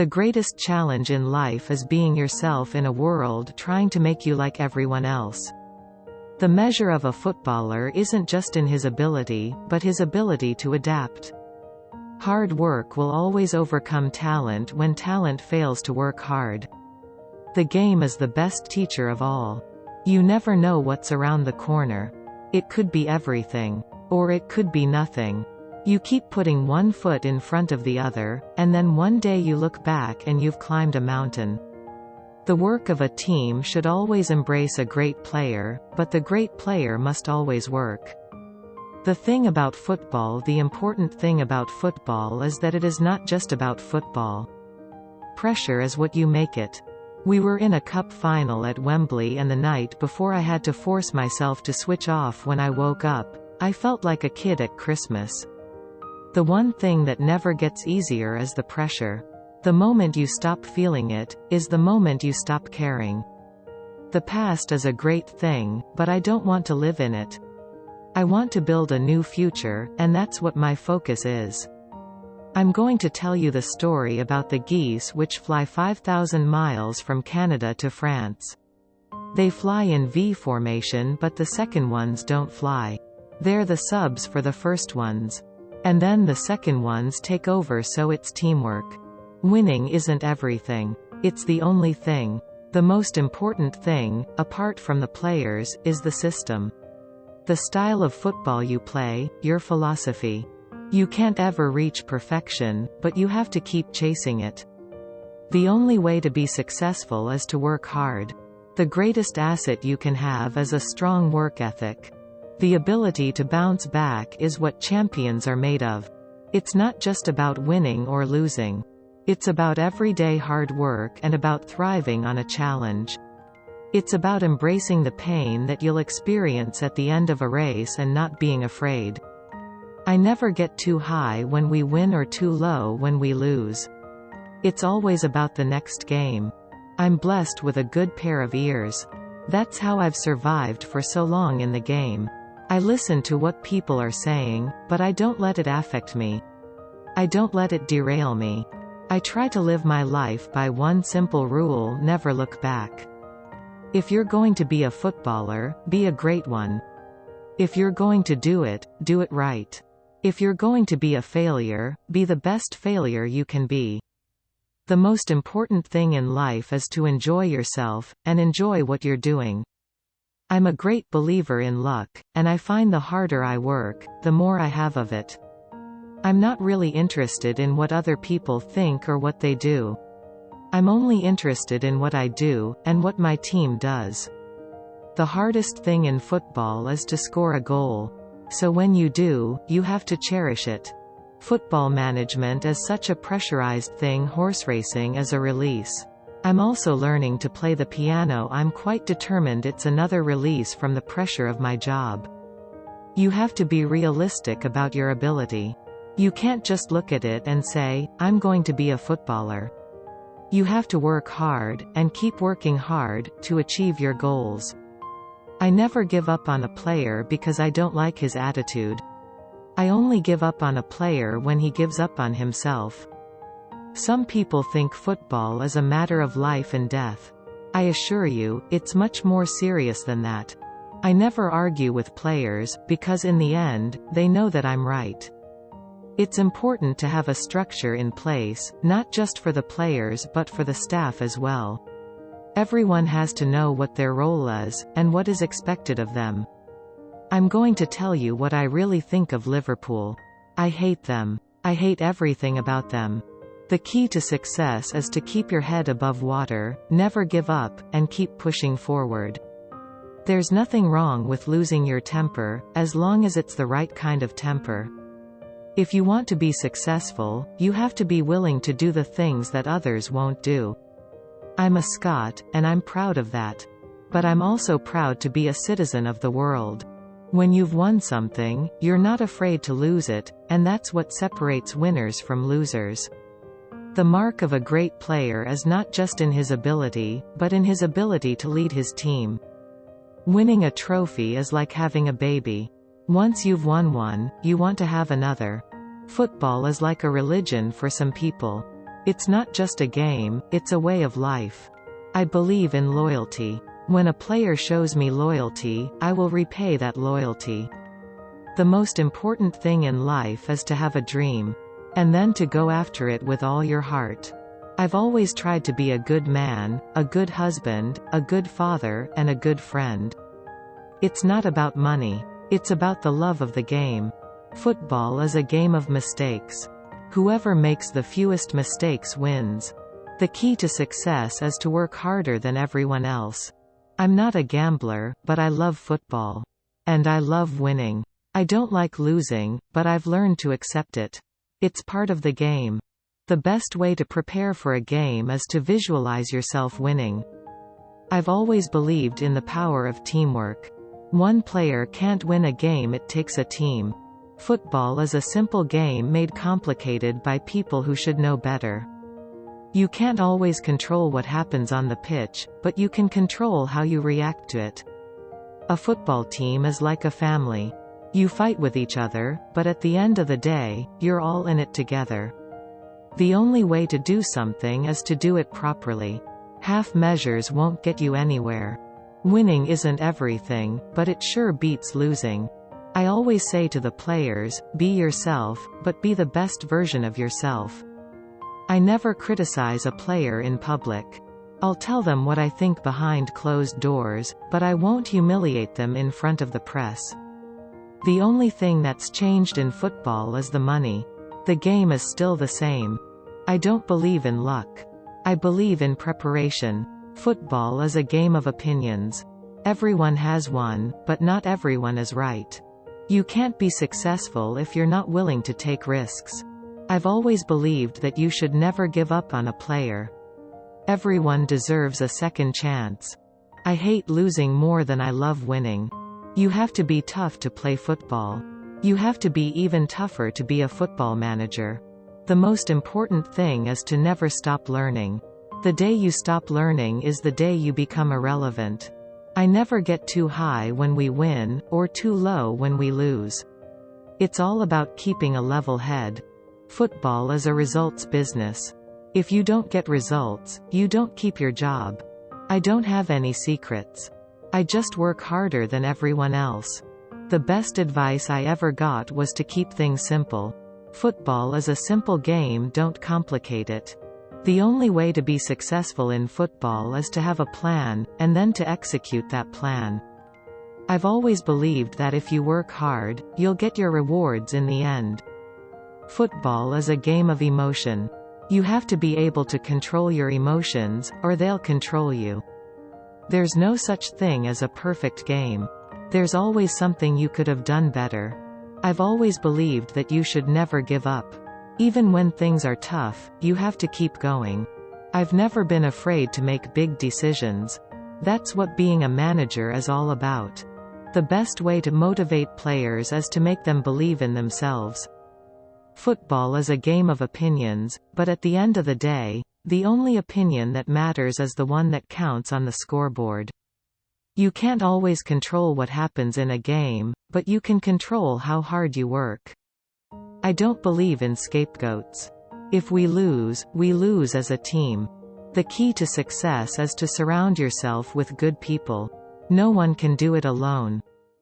The greatest challenge in life is being yourself in a world trying to make you like everyone else. The measure of a footballer isn't just in his ability, but his ability to adapt. Hard work will always overcome talent when talent fails to work hard. The game is the best teacher of all. You never know what's around the corner. It could be everything. Or it could be nothing. You keep putting one foot in front of the other, and then one day you look back and you've climbed a mountain. The work of a team should always embrace a great player, but the great player must always work. The important thing about football is that it is not just about football. Pressure is what you make it. We were in a cup final at Wembley, and the night before I had to force myself to switch off when I woke up. I felt like a kid at Christmas. The one thing that never gets easier is the pressure. The moment you stop feeling it, is the moment you stop caring. The past is a great thing, but I don't want to live in it. I want to build a new future, and that's what my focus is. I'm going to tell you the story about the geese which fly 5,000 miles from Canada to France. They fly in V formation, but the second ones don't fly. They're the subs for the first ones. And then the second ones take over, so it's teamwork. Winning isn't everything. It's the only thing. The most important thing, apart from the players, is the system. The style of football you play, your philosophy. You can't ever reach perfection, but you have to keep chasing it. The only way to be successful is to work hard. The greatest asset you can have is a strong work ethic. The ability to bounce back is what champions are made of. It's not just about winning or losing. It's about everyday hard work and about thriving on a challenge. It's about embracing the pain that you'll experience at the end of a race and not being afraid. I never get too high when we win or too low when we lose. It's always about the next game. I'm blessed with a good pair of ears. That's how I've survived for so long in the game. I listen to what people are saying, but I don't let it affect me. I don't let it derail me. I try to live my life by one simple rule: never look back. If you're going to be a footballer, be a great one. If you're going to do it right. If you're going to be a failure, be the best failure you can be. The most important thing in life is to enjoy yourself, and enjoy what you're doing. I'm a great believer in luck, and I find the harder I work, the more I have of it. I'm not really interested in what other people think or what they do. I'm only interested in what I do, and what my team does. The hardest thing in football is to score a goal. So when you do, you have to cherish it. Football management is such a pressurized thing. Horse racing is a release. I'm also learning to play the piano. I'm quite determined it's another release from the pressure of my job. You have to be realistic about your ability. You can't just look at it and say, I'm going to be a footballer. You have to work hard, and keep working hard, to achieve your goals. I never give up on a player because I don't like his attitude. I only give up on a player when he gives up on himself. Some people think football is a matter of life and death. I assure you, it's much more serious than that. I never argue with players, because in the end, they know that I'm right. It's important to have a structure in place, not just for the players but for the staff as well. Everyone has to know what their role is, and what is expected of them. I'm going to tell you what I really think of Liverpool. I hate them. I hate everything about them. The key to success is to keep your head above water, never give up, and keep pushing forward. There's nothing wrong with losing your temper, as long as it's the right kind of temper. If you want to be successful, you have to be willing to do the things that others won't do. I'm a Scot, and I'm proud of that. But I'm also proud to be a citizen of the world. When you've won something, you're not afraid to lose it, and that's what separates winners from losers. The mark of a great player is not just in his ability, but in his ability to lead his team. Winning a trophy is like having a baby. Once you've won one, you want to have another. Football is like a religion for some people. It's not just a game, it's a way of life. I believe in loyalty. When a player shows me loyalty, I will repay that loyalty. The most important thing in life is to have a dream. And then to go after it with all your heart. I've always tried to be a good man, a good husband, a good father, and a good friend. It's not about money. It's about the love of the game. Football is a game of mistakes. Whoever makes the fewest mistakes wins. The key to success is to work harder than everyone else. I'm not a gambler, but I love football. And I love winning. I don't like losing, but I've learned to accept it. It's part of the game. The best way to prepare for a game is to visualize yourself winning. I've always believed in the power of teamwork. One player can't win a game, it takes a team. Football is a simple game made complicated by people who should know better. You can't always control what happens on the pitch, but you can control how you react to it. A football team is like a family. You fight with each other, but at the end of the day, you're all in it together. The only way to do something is to do it properly. Half measures won't get you anywhere. Winning isn't everything, but it sure beats losing. I always say to the players, be yourself, but be the best version of yourself. I never criticize a player in public. I'll tell them what I think behind closed doors, but I won't humiliate them in front of the press. The only thing that's changed in football is the money. The game is still the same. I don't believe in luck. I believe in preparation. Football is a game of opinions. Everyone has one, but not everyone is right. You can't be successful if you're not willing to take risks. I've always believed that you should never give up on a player. Everyone deserves a second chance. I hate losing more than I love winning. You have to be tough to play football. You have to be even tougher to be a football manager. The most important thing is to never stop learning. The day you stop learning is the day you become irrelevant. I never get too high when we win, or too low when we lose. It's all about keeping a level head. Football is a results business. If you don't get results, you don't keep your job. I don't have any secrets. I just work harder than everyone else. The best advice I ever got was to keep things simple. Football is a simple game, don't complicate it. The only way to be successful in football is to have a plan, and then to execute that plan. I've always believed that if you work hard, you'll get your rewards in the end. Football is a game of emotion. You have to be able to control your emotions, or they'll control you. There's no such thing as a perfect game. There's always something you could have done better. I've always believed that you should never give up. Even when things are tough, you have to keep going. I've never been afraid to make big decisions. That's what being a manager is all about. The best way to motivate players is to make them believe in themselves. Football is a game of opinions, but at the end of the day, the only opinion that matters is the one that counts on the scoreboard. You can't always control what happens in a game, but you can control how hard you work. I don't believe in scapegoats. If we lose as a team. The key to success is to surround yourself with good people. No one can do it alone.